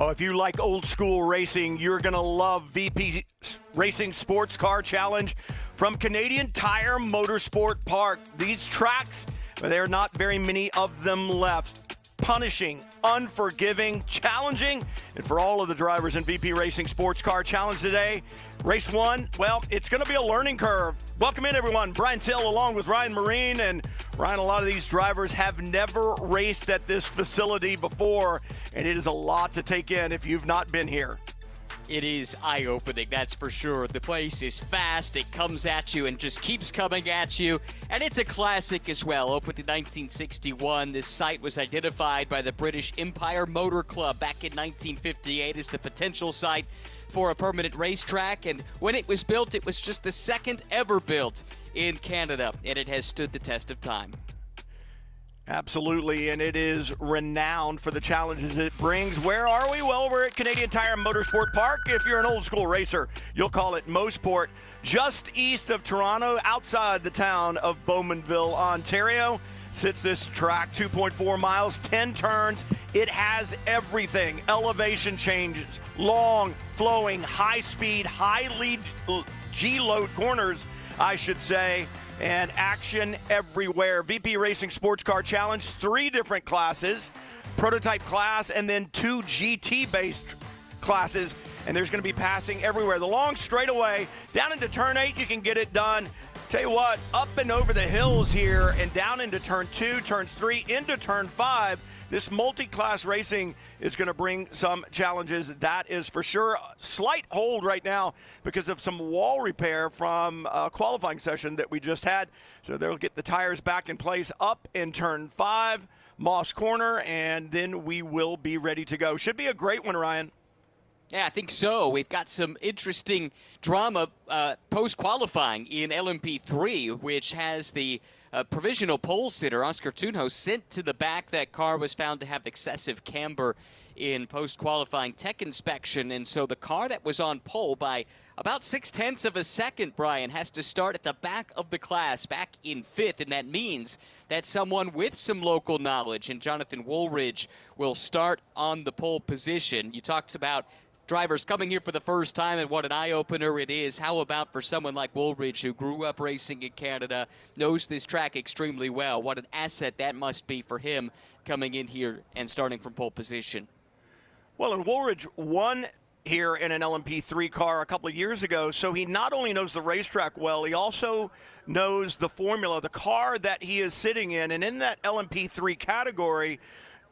Oh, if you like old school racing, you're going to love VP Racing SportsCar Challenge from Canadian Tire Motorsport Park. These tracks, there are not very many of them left. Punishing, unforgiving, challenging, and for all of the drivers in VP Racing SportsCar Challenge today, race one, well, it's going to be a learning curve. Welcome in, everyone. Brian Till along with Ryan Marine. And Ryan, a lot of these drivers have never raced at this facility before, and it is a lot to take in if you've not been here. It is eye-opening, that's for sure. The place is fast, it comes at you and just keeps coming at you. And it's a classic as well. Opened in 1961, this site was identified by the British Empire Motor Club back in 1958 as the potential site for a permanent racetrack. And when it was built, it was just the second ever built in Canada, and it has stood the test of time. Absolutely, and it is renowned for the challenges it brings. Where are we? Well, we're at Canadian Tire Motorsport Park. If you're an old school racer, you'll call it Mosport. Just east of Toronto, outside the town of Bowmanville, Ontario, sits this track, 2.4 miles, 10 turns. It has everything. Elevation changes, long, flowing, high speed, high lead G-load corners, I should say, and action everywhere. VP Racing SportsCar Challenge, 3 different classes, prototype class, and then 2 GT-based classes, and there's going to be passing everywhere. The long straightaway, down into turn 8, you can get it done. Tell you what, up and over the hills here, and down into turn 2, turns 3, into turn 5, this multi-class racing is going to bring some challenges, that is for sure. Slight hold right now because of some wall repair from a qualifying session that we just had. So they'll get the tires back in place up in turn 5, Moss Corner, and then we will be ready to go. Should be a great one, Ryan. Yeah, I think so. We've got some interesting drama post-qualifying in LMP3, which has the provisional pole sitter, Oscar Tunjo, sent to the back. That car was found to have excessive camber in post-qualifying tech inspection, and so the car that was on pole by about 0.6 of a second, Brian, has to start at the back of the class, back in 5th, and that means that someone with some local knowledge, and Jonathan Woolridge, will start on the pole position. You talked about drivers coming here for the first time and what an eye-opener it is. How about for someone like Woolridge, who grew up racing in Canada, knows this track extremely well? What an asset that must be for him coming in here and starting from pole position. Well, and Woolridge won here in an LMP3 car a couple of years ago, so he not only knows the racetrack well, he also knows the formula, the car that he is sitting in. And in that LMP3 category,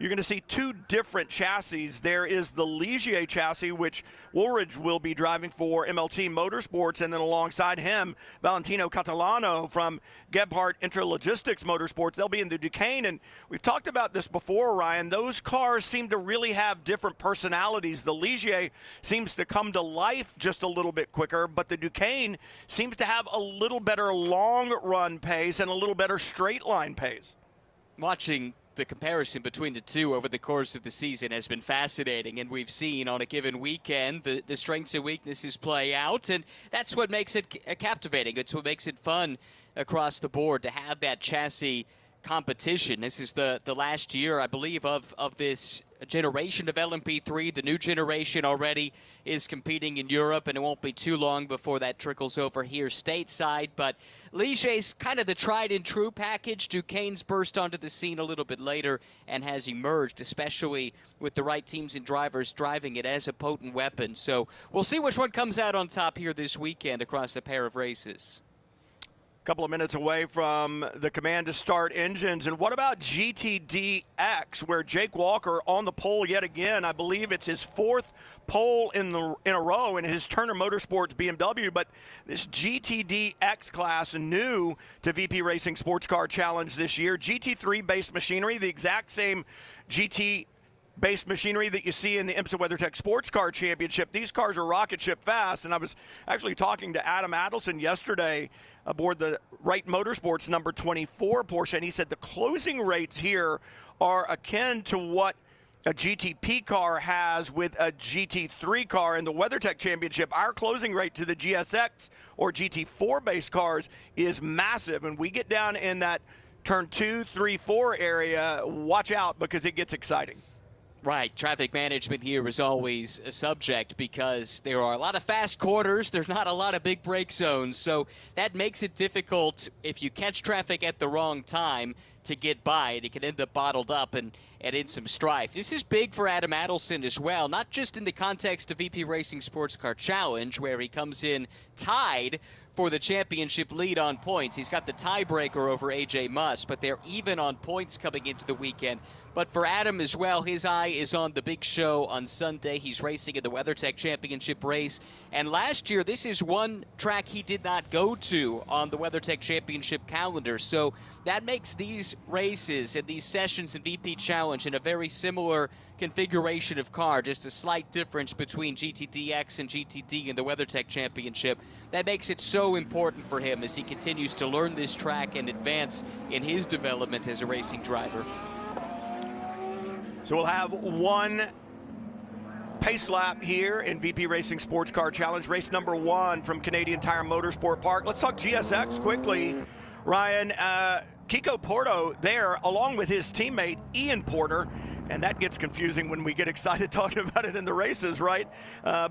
you're going to see 2 different chassis. There is the Ligier chassis, which Woolridge will be driving for MLT Motorsports, and then alongside him, Valentino Catalano from Gebhardt Intralogistics Motorsports. They'll be in the Duquesne, and we've talked about this before, Ryan. Those cars seem to really have different personalities. The Ligier seems to come to life just a little bit quicker, but the Duquesne seems to have a little better long-run pace and a little better straight-line pace. Watching the comparison between the two over the course of the season has been fascinating, and we've seen on a given weekend the strengths and weaknesses play out, and that's what makes it captivating. It's what makes it fun across the board to have that chassis competition. This is the last year, I believe, of this generation of LMP3. The new generation already is competing in Europe, and it won't be too long before that trickles over here stateside. But Ligier's kind of the tried and true package. Duquesne's burst onto the scene a little bit later and has emerged, especially with the right teams and drivers driving it as a potent weapon. So we'll see which one comes out on top here this weekend across a pair of races. Couple of minutes away from the command to start engines. And what about GTDX, where Jake Walker on the pole yet again? I believe it's his 4th pole in a row in his Turner Motorsports BMW. But this GTDX class, new to VP Racing SportsCar Challenge this year, GT3-based machinery, the exact same GT-based machinery that you see in the IMSA WeatherTech SportsCar Championship. These cars are rocket ship fast, and I was actually talking to Adam Adelson yesterday aboard the Wright Motorsports number 24 Porsche, and he said the closing rates here are akin to what a GTP car has with a GT3 car in the WeatherTech Championship. Our closing rate to the GSX or GT4 based cars is massive, and we get down in that turn 2, 3, 4 area, watch out because it gets exciting. Right, traffic management here is always a subject because there are a lot of fast corners, there's not a lot of big brake zones, so that makes it difficult if you catch traffic at the wrong time to get by, and it can end up bottled up and in some strife. This is big for Adam Adelson as well, not just in the context of VP Racing SportsCar Challenge, where he comes in tied for the championship lead on points. He's got the tiebreaker over AJ Muss, but they're even on points coming into the weekend. But for Adam as well, his eye is on the big show on Sunday. He's racing in the WeatherTech Championship race. And last year, this is one track he did not go to on the WeatherTech Championship calendar. So that makes these races and these sessions in VP Challenge in a very similar configuration of car, just a slight difference between GTDX and GTD in the WeatherTech Championship. That makes it so important for him as he continues to learn this track and advance in his development as a racing driver. So we'll have one pace lap here in VP Racing SportsCar Challenge, race number 1 from Canadian Tire Motorsport Park. Let's talk GSX quickly. Ryan, Kiko Porto there, along with his teammate Ian Porter, and that gets confusing when we get excited talking about it in the races, right?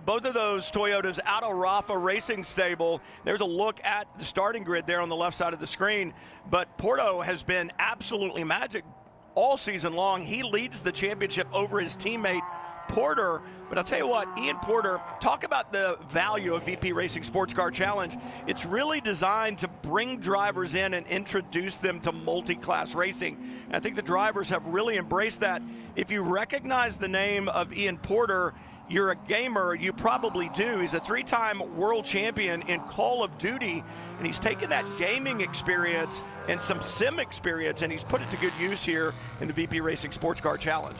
Both of those Toyotas out of Rafa Racing Stable. There's a look at the starting grid there on the left side of the screen, but Porto has been absolutely magic all season long. He leads the championship over his teammate Porter. But I'll tell you what, Ian Porter, talk about the value of VP Racing SportsCar Challenge. It's really designed to bring drivers in and introduce them to multi-class racing. And I think the drivers have really embraced that. If you recognize the name of Ian Porter, you're a gamer, you probably do. He's a 3-time world champion in Call of Duty, and he's taken that gaming experience and some sim experience, and he's put it to good use here in the VP Racing SportsCar Challenge.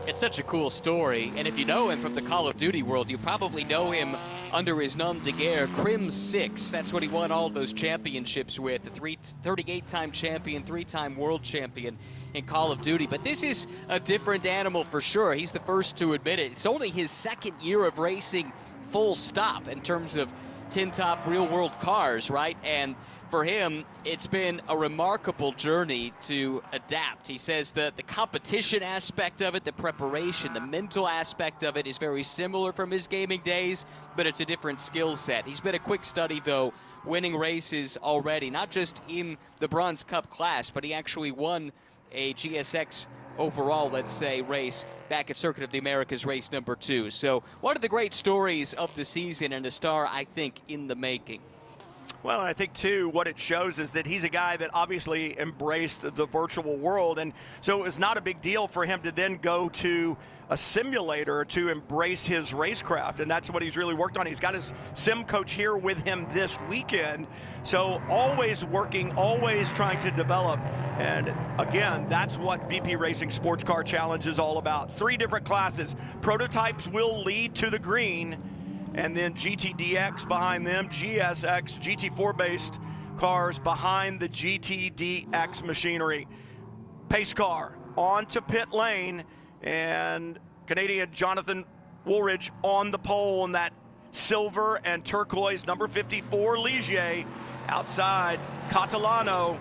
It's such a cool story, and if you know him from the Call of Duty world, you probably know him under his nom de guerre, Crim 6. That's what he won all those championships with, the 38-time champion, 3-time world champion in Call of Duty. But this is a different animal for sure. He's the first to admit it. It's only his 2nd year of racing full stop in terms of tin-top real-world cars, right? And for him, it's been a remarkable journey to adapt. He says that the competition aspect of it, the preparation, the mental aspect of it is very similar from his gaming days, but it's a different skill set. He's been a quick study, though, winning races already, not just in the Bronze Cup class, but he actually won a GSX overall, let's say, race back at Circuit of the Americas race number 2. So one of the great stories of the season, and a star, I think, in the making. Well, I think, too, what it shows is that he's a guy that obviously embraced the virtual world, and so it was not a big deal for him to then go to a simulator to embrace his racecraft, and that's what he's really worked on. He's got his sim coach here with him this weekend, so always working, always trying to develop, and again, that's what VP Racing SportsCar Challenge is all about. 3 different classes. Prototypes will lead to the green, and then GTDX behind them, GSX, GT4-based cars behind the GTDX machinery. Pace car onto pit lane, and Canadian Jonathan Woolridge on the pole in that silver and turquoise number 54 Ligier. Outside, Catalano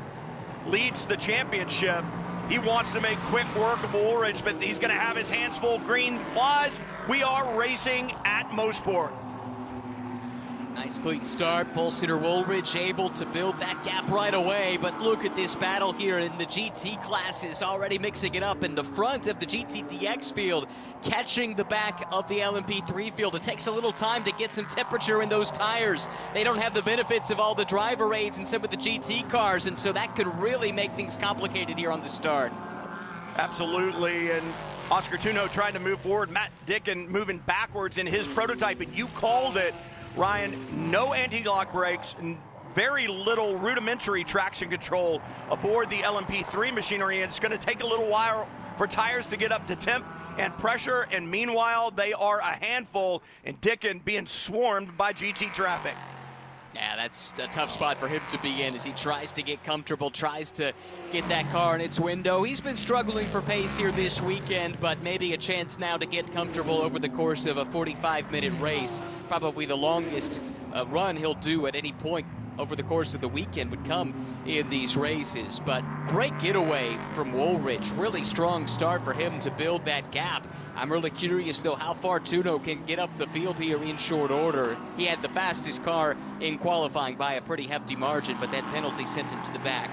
leads the championship. He wants to make quick work of Woolridge, but he's going to have his hands full. Green flies. We are racing at Mosport. Nice clean start. Pole sitter Woolridge able to build that gap right away, but look at this battle here in the GT classes, already mixing it up in the front of the GTDX field, catching the back of the LMP3 field. It takes a little time to get some temperature in those tires. They don't have the benefits of all the driver aids and some of the GT cars, and so that could really make things complicated here on the start. Absolutely, and Oscar Tunjo trying to move forward. Matt Dickin moving backwards in his prototype, and you called it, Ryan. No anti-lock brakes, and very little rudimentary traction control aboard the LMP3 machinery, and it's going to take a little while for tires to get up to temp and pressure, and meanwhile they are a handful, and Dickin being swarmed by GT traffic. Yeah, that's a tough spot for him to be in as he tries to get comfortable, tries to get that car in its window. He's been struggling for pace here this weekend, but maybe a chance now to get comfortable over the course of a 45-minute race. Probably the longest run he'll do at any point over the course of the weekend would come in these races. But great getaway from Woolridge. Really strong start for him to build that gap. I'm really curious, though, how far Tuno can get up the field here in short order. He had the fastest car in qualifying by a pretty hefty margin, but that penalty sent him to the back.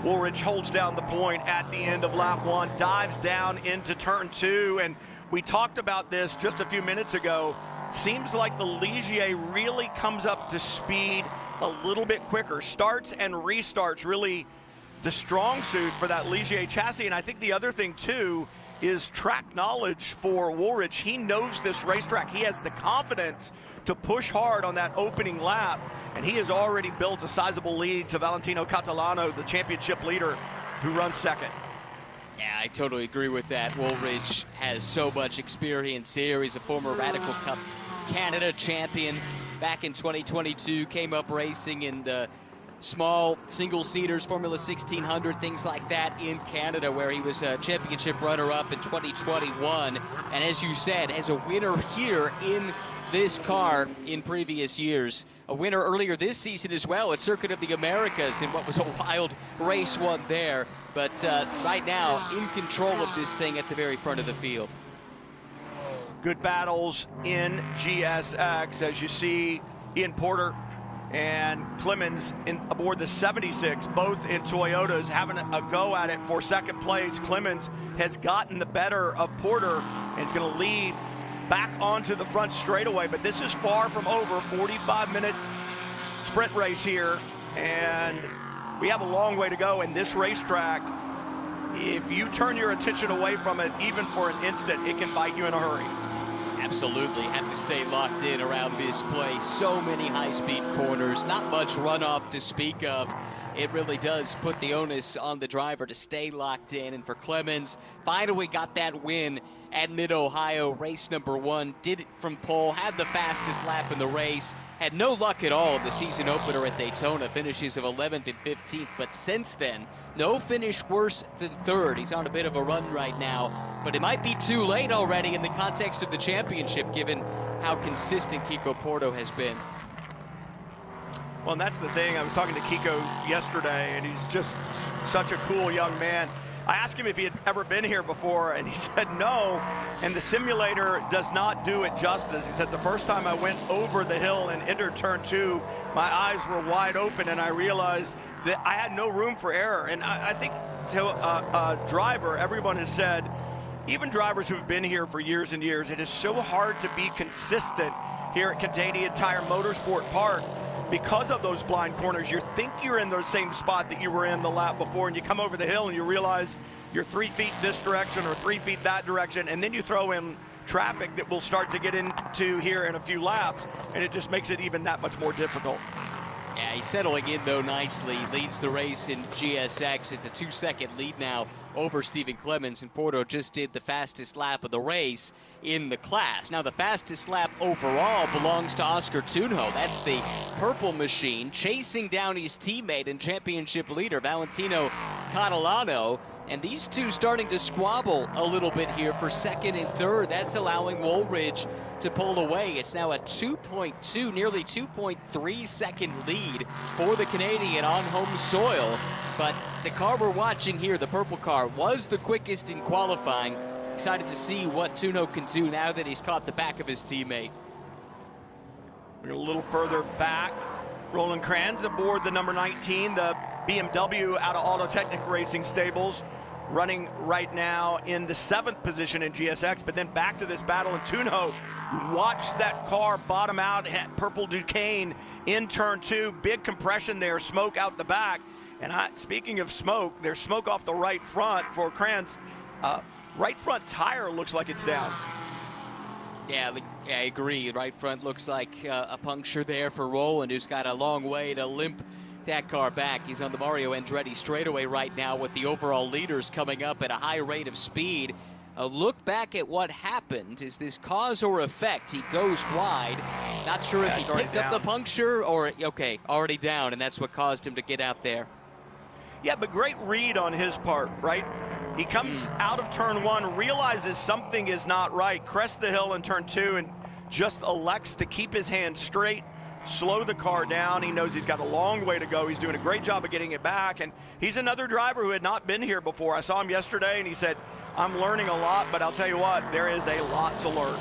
Woolridge holds down the point at the end of lap 1, dives down into turn 2, and we talked about this just a few minutes ago. Seems like the Ligier really comes up to speed a little bit quicker. Starts and restarts really the strong suit for that Ligier chassis. And I think the other thing too is track knowledge for Woolridge. He knows this racetrack. He has the confidence to push hard on that opening lap. And he has already built a sizable lead to Valentino Catalano, the championship leader, who runs second. Yeah, I totally agree with that. Woolridge has so much experience here. He's a former Radical Cup Canada champion back in 2022, came up racing in the small single-seaters, Formula 1600, things like that in Canada, where he was a championship runner-up in 2021. And as you said, as a winner here in this car in previous years. A winner earlier this season as well at Circuit of the Americas in what was a wild race one there. But right now, in control of this thing at the very front of the field. Good battles in GSX, as you see Ian Porter and Clemens aboard the 76, both in Toyotas, having a go at it for second place. Clemens has gotten the better of Porter and is going to lead back onto the front straightaway, but this is far from over. 45-minute sprint race here, and we have a long way to go. In this racetrack, if you turn your attention away from it even for an instant, it can bite you in a hurry. Absolutely, have to stay locked in around this place. So many high-speed corners, not much runoff to speak of. It really does put the onus on the driver to stay locked in. And for Clemens, finally got that win at Mid-Ohio, race number 1. Did it from pole, had the fastest lap in the race. Had no luck at all in the season opener at Daytona, finishes of 11th and 15th. But since then, no finish worse than 3rd. He's on a bit of a run right now. But it might be too late already in the context of the championship, given how consistent Kiko Porto has been. Well, and that's the thing. I was talking to Kiko yesterday, and he's just such a cool young man. I asked him if he had ever been here before, and he said no, and the simulator does not do it justice. He said, the first time I went over the hill and entered turn 2, my eyes were wide open, and I realized that I had no room for error. And I think to a driver, everyone has said, even drivers who've been here for years and years, it is so hard to be consistent here at Canadian Tire Motorsport Park because of those blind corners. You think you're in the same spot that you were in the lap before, and you come over the hill and you realize you're 3 feet this direction or 3 feet that direction, and then you throw in traffic that we'll start to get into here in a few laps, and it just makes it even that much more difficult. Yeah, he's settling in, though, nicely. Leads the race in GSX. It's a 2-second lead now over Stephen Clemens, and Porto just did the fastest lap of the race in the class. Now, the fastest lap overall belongs to Oscar Tunjo. That's the purple machine, chasing down his teammate and championship leader, Valentino Catalano. And these two starting to squabble a little bit here for 2nd and 3rd. That's allowing Woolridge to pull away. It's now a 2.2, nearly 2.3 second lead for the Canadian on home soil. But the car we're watching here, the purple car, was the quickest in qualifying. Excited to see what Tunjo can do now that he's caught the back of his teammate. We're a little further back. Roland Kranz aboard the number 19, the BMW out of Autotechnic Racing Stables, running right now in the 7th position in GSX. But then back to this battle, and Tunjo watched that car bottom out at Purple Duquesne in turn 2. Big compression there, smoke out the back. And speaking of smoke, there's smoke off the right front for Kranz. Right front tire looks like it's down. Yeah, I agree. Right front looks like a puncture there for Roland, who's got a long way to limp that car back. He's on the Mario Andretti straightaway right now with the overall leaders coming up at a high rate of speed. A look back at what happened. Is this cause or effect? He goes wide. Not sure if he picked up the puncture or, okay, already down, and that's what caused him to get out there. Yeah, but great read on his part, right? He comes out of turn 1, realizes something is not right, crests the hill in turn 2, and just elects to keep his hand straight, slow the car down. He knows he's got a long way to go. He's doing a great job of getting it back, and he's another driver who had not been here before. I saw him yesterday, and he said, I'm learning a lot, but I'll tell you what, there is a lot to learn.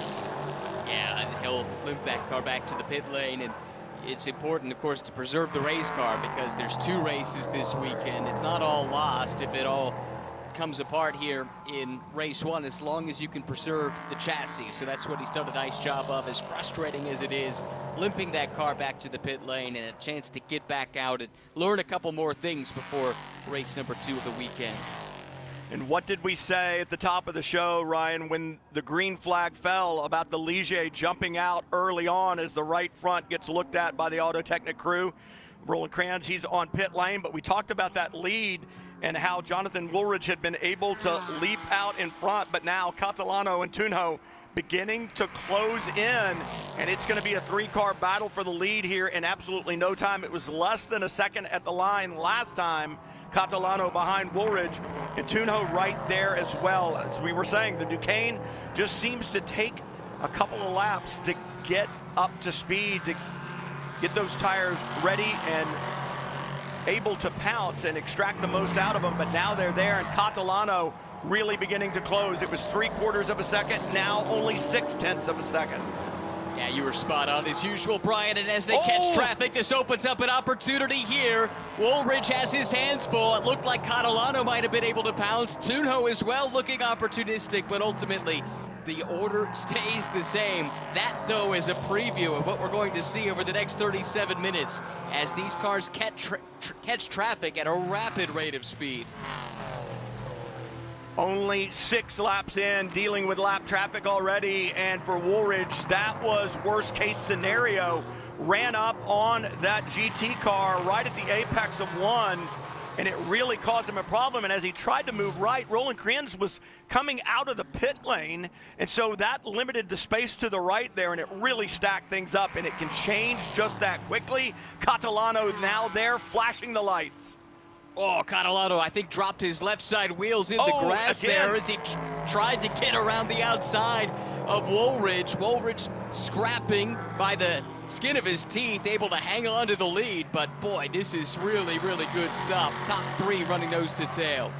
Yeah, and he'll limp that car back to the pit lane, and it's important, of course, to preserve the race car because there's 2 races this weekend. It's not all lost if it all comes apart here in race 1, as long as you can preserve the chassis. So that's what he's done a nice job of, as frustrating as it is, limping that car back to the pit lane and a chance to get back out and learn a couple more things before race number 2 of the weekend. And what did we say at the top of the show, Ryan, when the green flag fell about the Ligier jumping out early on as the right front gets looked at by the Auto Technic crew? Roland Kranz, he's on pit lane, but we talked about that lead and how Jonathan Woolridge had been able to leap out in front, but now Catalano and Tunjo beginning to close in, and it's going to be a 3-car battle for the lead here in absolutely no time. It was less than a second at the line last time. Catalano behind Woolridge, and Tunjo right there as well. As we were saying, the Duquesne just seems to take a couple of laps to get up to speed, to get those tires ready and able to pounce and extract the most out of them, but now they're there, and Catalano really beginning to close. It was 3/4 of a second, now only 0.6 of a second. Yeah, you were spot on as usual, Brian, and as they catch traffic, this opens up an opportunity here. Woolridge has his hands full. It looked like Catalano might have been able to pounce. Tunjo as well, looking opportunistic, but ultimately the order stays the same. That, though, is a preview of what we're going to see over the next 37 minutes as these cars catch traffic at a rapid rate of speed. Only 6 laps in, dealing with lap traffic already, and for Woolridge, that was worst case scenario. Ran up on that GT car right at the apex of 1, and it really caused him a problem. And as he tried to move right, Roland Kranz was coming out of the pit lane, and so that limited the space to the right there, and it really stacked things up, and it can change just that quickly. Catalano now there, flashing the lights. Oh, Catalano, I think, dropped his left side wheels in the grass there as he tried to get around the outside of Woolridge. Woolridge scrapping by the skin of his teeth, able to hang on to the lead. But, boy, this is really, really good stuff. Top 3 running nose to tail.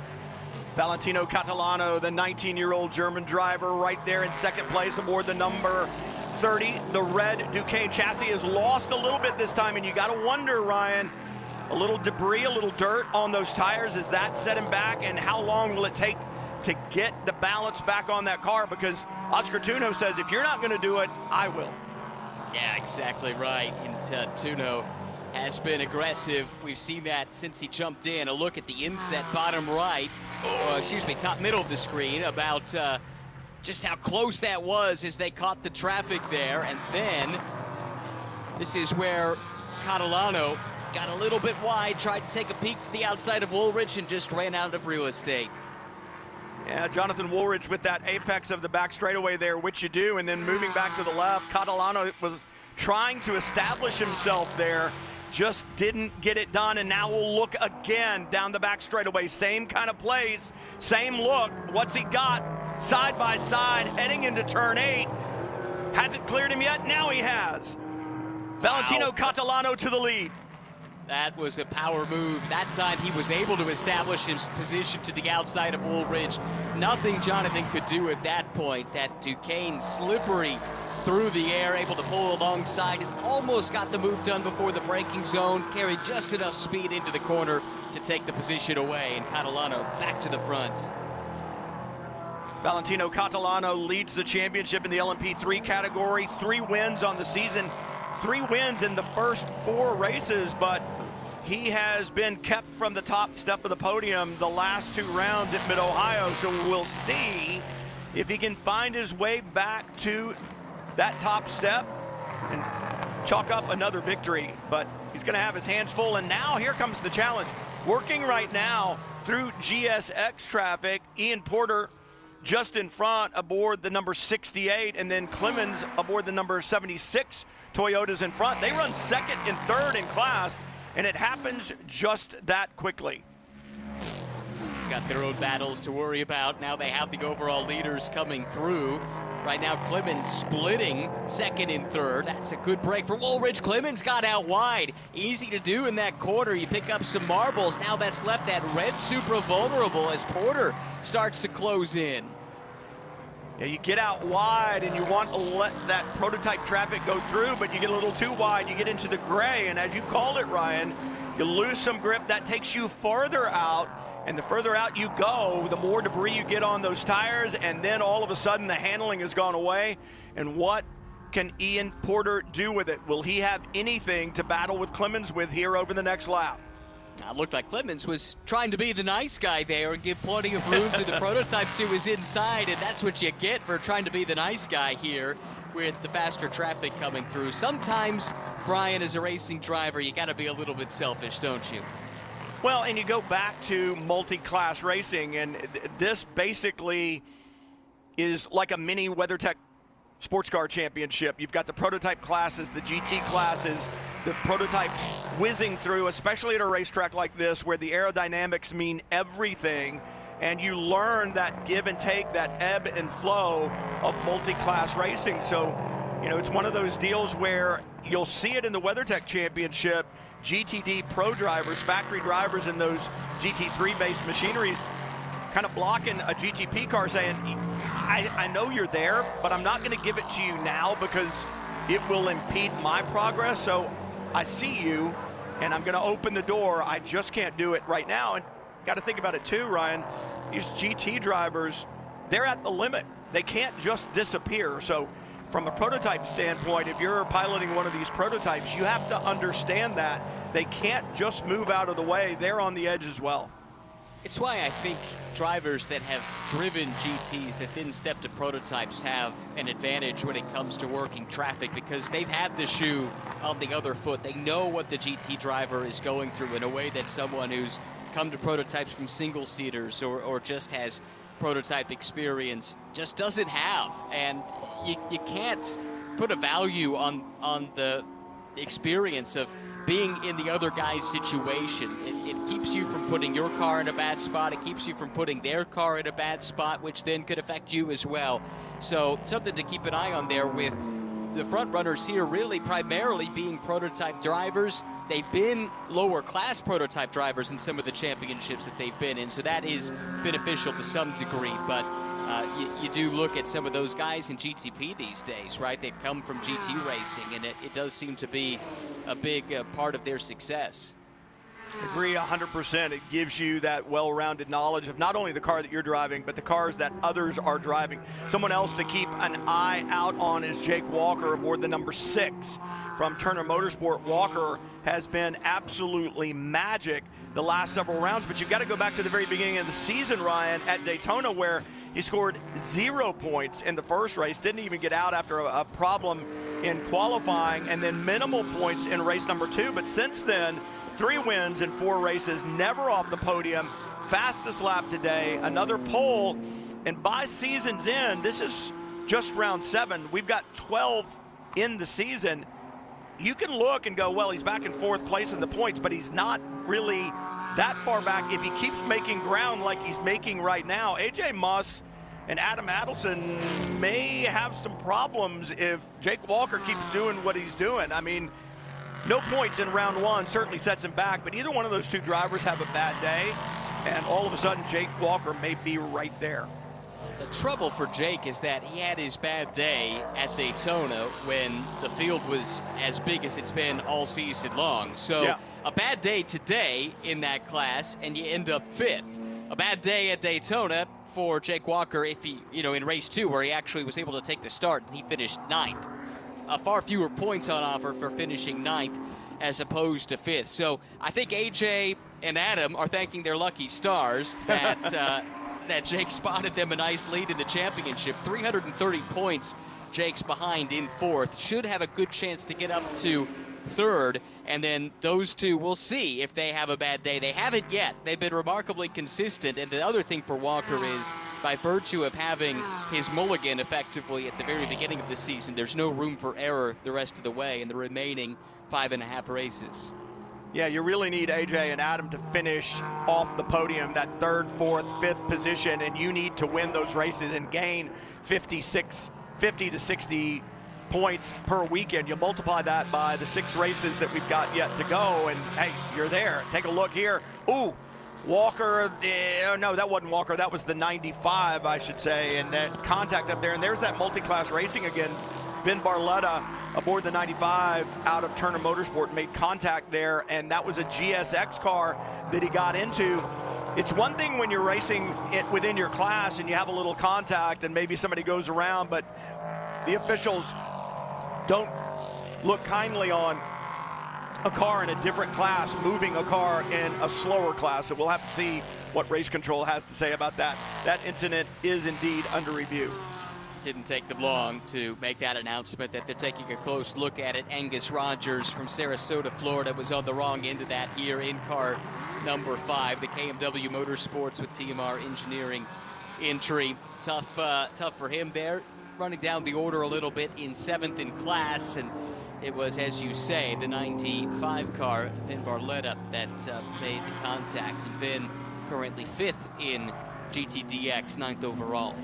Valentino Catalano, the 19-year-old German driver, right there in second place aboard the number 30. The red Duquesne chassis is lost a little bit this time, and you got to wonder, Ryan, a little debris, a little dirt on those tires. Is that set him back, and how long will it take to get the balance back on that car? Because Oscar Tunjo says, if you're not going to do it, I will. Yeah, exactly right. And Tunjo has been aggressive. We've seen that since he jumped in. A look at the inset bottom right, top middle of the screen, about just how close that was as they caught the traffic there. And then this is where Catalano got a little bit wide, tried to take a peek to the outside of Woolridge, and just ran out of real estate. Yeah, Jonathan Woolridge with that apex of the back straightaway there, which you do, and then moving back to the left. Catalano was trying to establish himself there, just didn't get it done, and now we'll look again down the back straightaway. Same kind of plays, same look. What's he got? Side by side, heading into turn 8. Hasn't cleared him yet, now he has. Valentino Catalano to the lead. That was a power move. That time he was able to establish his position to the outside of Woolridge. Nothing Jonathan could do at that point. That Duquesne slippery through the air, able to pull alongside, and almost got the move done before the braking zone. Carried just enough speed into the corner to take the position away, and Catalano back to the front. Valentino Catalano leads the championship in the LMP3 category. 3 wins on the season, 3 wins in the first 4 races, but he has been kept from the top step of the podium the last 2 rounds at Mid-Ohio, so we'll see if he can find his way back to that top step and chalk up another victory. But he's going to have his hands full, and now here comes the challenge. Working right now through GSX traffic, Ian Porter just in front aboard the number 68, and then Clemens aboard the number 76 Toyotas in front. They run 2nd and 3rd in class, and it happens just that quickly. Got their own battles to worry about. Now they have the overall leaders coming through. Right now, Clemens splitting second and third. That's a good break for Woolridge. Clemens got out wide. Easy to do in that corner. You pick up some marbles. Now that's left that red Supra vulnerable as Porter starts to close in. Yeah, you get out wide and you want to let that prototype traffic go through, but you get a little too wide. You get into the gray, and as you call it, Ryan, you lose some grip. That takes you farther out. And the further out you go, the more debris you get on those tires, and then all of a sudden the handling has gone away. And what can Ian Porter do with it? Will he have anything to battle with Clemens with here over the next lap? It looked like Clemens was trying to be the nice guy there and give plenty of room to the prototype to his inside, and that's what you get for trying to be the nice guy here with the faster traffic coming through. Sometimes, Brian, as a racing driver, you got to be a little bit selfish, don't you? Well, and you go back to multi-class racing, and this basically is like a mini WeatherTech SportsCar Championship. You've got the prototype classes, the GT classes, the prototype whizzing through, especially at a racetrack like this where the aerodynamics mean everything, and you learn that give and take, that ebb and flow of multi-class racing. So, you know, it's one of those deals where you'll see it in the WeatherTech Championship. GTD pro drivers, factory drivers in those GT3-based machineries kind of blocking a GTP car saying, I know you're there, but I'm not going to give it to you now because it will impede my progress. So I see you, and I'm going to open the door. I just can't do it right now. And got to think about it too, Ryan. These GT drivers, they're at the limit. They can't just disappear. So from a prototype standpoint, if you're piloting one of these prototypes, you have to understand that they can't just move out of the way. They're on the edge as well. It's why I think drivers that have driven GTs that then step to prototypes have an advantage when it comes to working traffic, because they've had the shoe on the other foot. They know what the GT driver is going through in a way that someone who's come to prototypes from single-seaters or just has prototype experience just doesn't have. And you can't put a value on the experience of being in the other guy's situation. It keeps you from putting your car in a bad spot. It keeps you from putting their car in a bad spot, which then could affect you as well. So something to keep an eye on there with the front runners here really primarily being prototype drivers. They've been lower class prototype drivers in some of the championships that they've been in, so that is beneficial to some degree. But you do look at some of those guys in GTP these days, right? They've come from GT racing, and it does seem to be a big part of their success. Agree 100%. It gives you that well-rounded knowledge of not only the car that you're driving, but the cars that others are driving. Someone else to keep an eye out on is Jake Walker aboard the number 6 from Turner Motorsport. Walker has been absolutely magic the last several rounds, but you've got to go back to the very beginning of the season, Ryan, at Daytona, where he scored 0 points in the first race, didn't even get out after a problem in qualifying, and then minimal points in race number 2. But since then, 3 wins in 4 races, never off the podium, fastest lap today, another pole, and by season's end, this is just round 7. We've got 12 in the season. You can look and go, well, he's back in 4th place in the points, but he's not really that far back if he keeps making ground like he's making right now. AJ Muss and Adam Adelson may have some problems if Jake Walker keeps doing what he's doing. I mean, no points in round 1 certainly sets him back, but either one of those 2 drivers have a bad day, and all of a sudden Jake Walker may be right there. The trouble for Jake is that he had his bad day at Daytona when the field was as big as it's been all season long. So yeah, a bad day today in that class, and you end up 5th. A bad day at Daytona for Jake Walker if he, in race 2 where he actually was able to take the start and he finished 9th. Far fewer points on offer for finishing 9th as opposed to 5th. So I think AJ and Adam are thanking their lucky stars that that Jake spotted them a nice lead in the championship. 330 points Jake's behind in 4th. Should have a good chance to get up to 3rd. And then those 2, we'll see if they have a bad day. They haven't yet. They've been remarkably consistent. And the other thing for Walker is, by virtue of having his mulligan effectively at the very beginning of the season, there's no room for error the rest of the way in the remaining 5.5 races. Yeah, you really need AJ and Adam to finish off the podium, that 3rd, 4th, 5th position, and you need to win those races and gain 56 50 to 60 points per weekend. You multiply that by the 6 races that we've got yet to go, and hey, you're there. Take a look here. Ooh, Walker, no, that wasn't Walker. That was the 95, I should say, and that contact up there. And there's that multi-class racing again. Vin Barletta aboard the 95 out of Turner Motorsport made contact there, and that was a GSX car that he got into. It's one thing when you're racing it within your class and you have a little contact and maybe somebody goes around, but the officials don't look kindly on a car in a different class moving a car in a slower class. So we'll have to see what race control has to say about that. That incident is indeed under review. Didn't take them long to make that announcement that they're taking a close look at it. Angus Rogers from Sarasota, Florida was on the wrong end of that here in car number 5. The KMW Motorsports with TMR Engineering entry. Tough for him there. Running down the order a little bit in 7th in class, and it was, as you say, the 95 car, Vin Barletta, that made the contact. And Vin currently 5th in GTDX, 9th overall.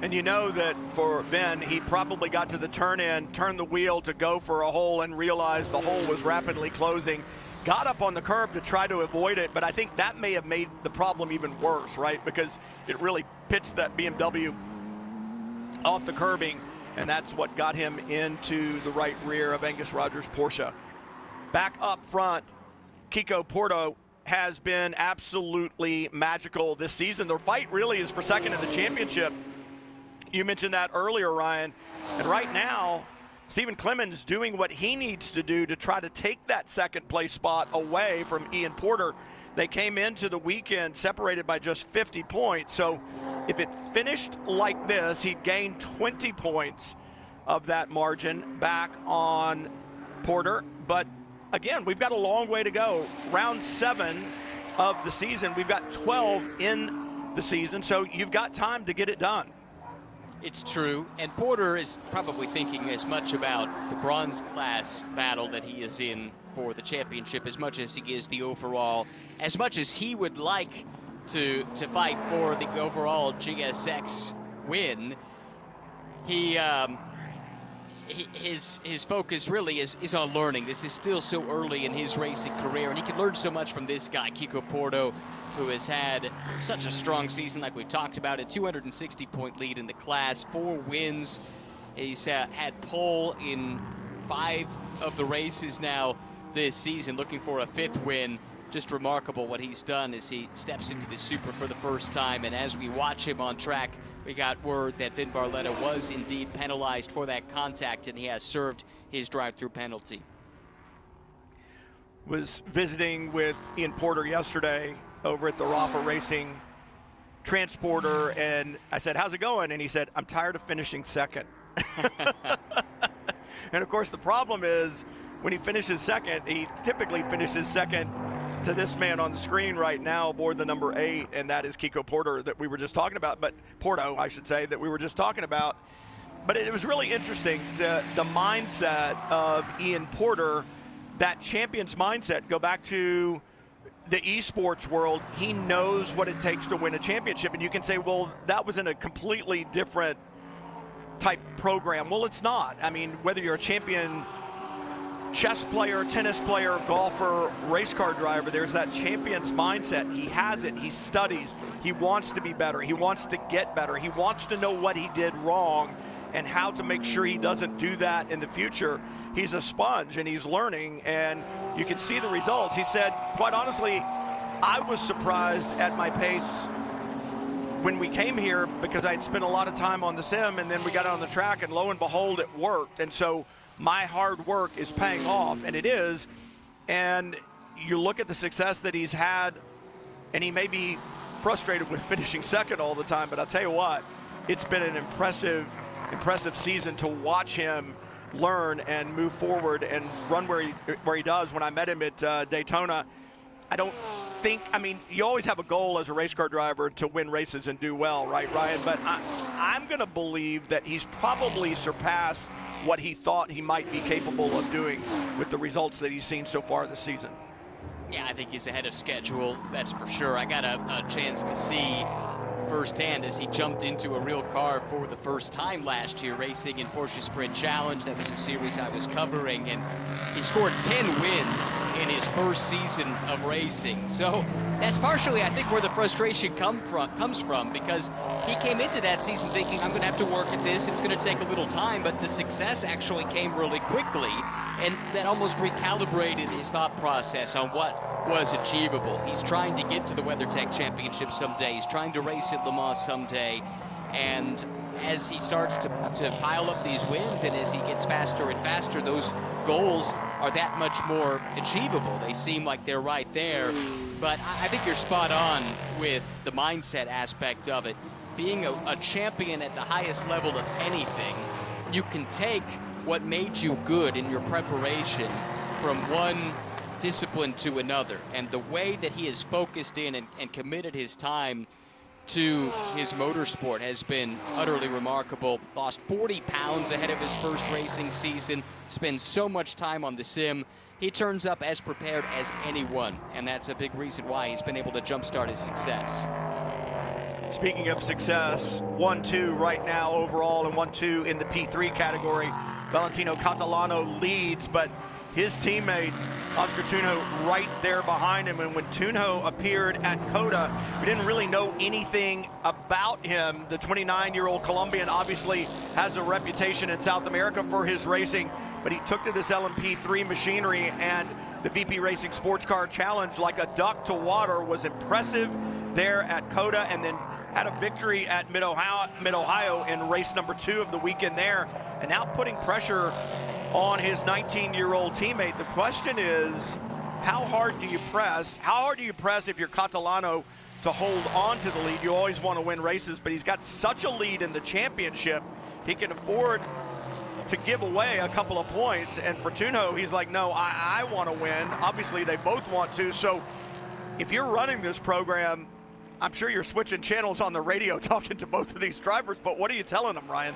And you know that for Vin, he probably got to the turn-in, turned the wheel to go for a hole and realized the hole was rapidly closing. Got up on the curb to try to avoid it, but I think that may have made the problem even worse, right? Because it really pitched that BMW off the curbing, and that's what got him into the right rear of Angus Rogers' Porsche. Back up front, Kiko Porto has been absolutely magical this season. The fight really is for second in the championship. You mentioned that earlier, Ryan. And right now, Stephen Clemens doing what he needs to do to try to take that second place spot away from Ian Porter. They came into the weekend separated by just 50 points. So if it finished like this, he'd gain 20 points of that margin back on Porter. But again, we've got a long way to go. Round 7 of the season, we've got 12 in the season, so you've got time to get it done. It's true, and Porter is probably thinking as much about the bronze class battle that he is in for the championship as much as he is the overall, as much as he would like to fight for the overall GSX win. His focus really is on learning. This is still so early in his racing career, and he can learn so much from this guy, Kiko Porto, who has had such a strong season like we talked about, a 260-point lead in the class, 4 wins. He's had pole in 5 of the races now this season, looking for a 5th win. Just remarkable what he's done as he steps into the Super for the first time. And as we watch him on track, we got word that Vin Barletta was indeed penalized for that contact, and he has served his drive-through penalty. Was visiting with Ian Porter yesterday over at the Rafa Racing Transporter, and I said, how's it going? And he said, I'm tired of finishing second. And of course the problem is when he finishes second, he typically finishes second to this man on the screen right now aboard the number 8, and that is Kiko Porter that we were just talking about, but Porto, I should say, that we were just talking about. But it was really interesting, the mindset of Ian Porter, that champion's mindset. Go back to the esports world. He knows what it takes to win a championship, and you can say, well, that was in a completely different type program. Well, it's not. I mean, whether you're a champion chess player, tennis player, golfer, race car driver, there's that champion's mindset. He has it. He studies. He wants to be better. He wants to get better. He wants to know what he did wrong and how to make sure he doesn't do that in the future. He's a sponge, and he's learning, and you can see the results. He said, quite honestly, I was surprised at my pace when we came here because I'd spent a lot of time on the sim, and then we got on the track, and lo and behold, it worked. And so my hard work is paying off, and it is. And you look at the success that he's had, and he may be frustrated with finishing second all the time, but I'll tell you what, it's been an impressive season to watch him learn and move forward and run where he does. When I met him at Daytona, I don't think, I mean, you always have a goal as a race car driver to win races and do well, right, Ryan? But I'm going to believe that he's probably surpassed what he thought he might be capable of doing with the results that he's seen so far this season. Yeah, I think he's ahead of schedule, that's for sure. I got a chance to see firsthand as he jumped into a real car for the first time last year, racing in Porsche Sprint Challenge. That was a series I was covering, and he scored 10 wins in his first season of racing. So that's partially, I think, where the frustration comes from, because he came into that season thinking, I'm going to have to work at this, it's going to take a little time, but the success actually came really quickly, and that almost recalibrated his thought process on what was achievable. He's trying to get to the WeatherTech Championship someday. He's trying to race at Le Mans someday. And as he starts to pile up these wins, and as he gets faster and faster, those goals are that much more achievable. They seem like they're right there. But I think you're spot on with the mindset aspect of it. Being a champion at the highest level of anything, you can take what made you good in your preparation from one discipline to another, and the way that he has focused in and committed his time to his motorsport has been utterly remarkable. Lost 40 pounds ahead of his first racing season, spends so much time on the sim. He turns up as prepared as anyone, and that's a big reason why he's been able to jumpstart his success. Speaking of success, 1-2 right now overall and 1-2 in the P3 category. Valentino Catalano leads, but his teammate, Oscar Tunjo, right there behind him. And when Tunjo appeared at COTA, we didn't really know anything about him. The 29-year-old Colombian obviously has a reputation in South America for his racing, but he took to this LMP3 machinery, and the VP Racing SportsCar Challenge like a duck to water, was impressive there at COTA, and then had a victory at Mid-Ohio in race number 2 of the weekend there, and now putting pressure on his 19-year-old teammate. The question is, how hard do you press? How hard do you press if you're Catalano to hold on to the lead? You always want to win races, but he's got such a lead in the championship, he can afford to give away a couple of points. And for Tunjo, he's like, no, I want to win. Obviously, they both want to. So if you're running this program, I'm sure you're switching channels on the radio talking to both of these drivers, but what are you telling them, Ryan?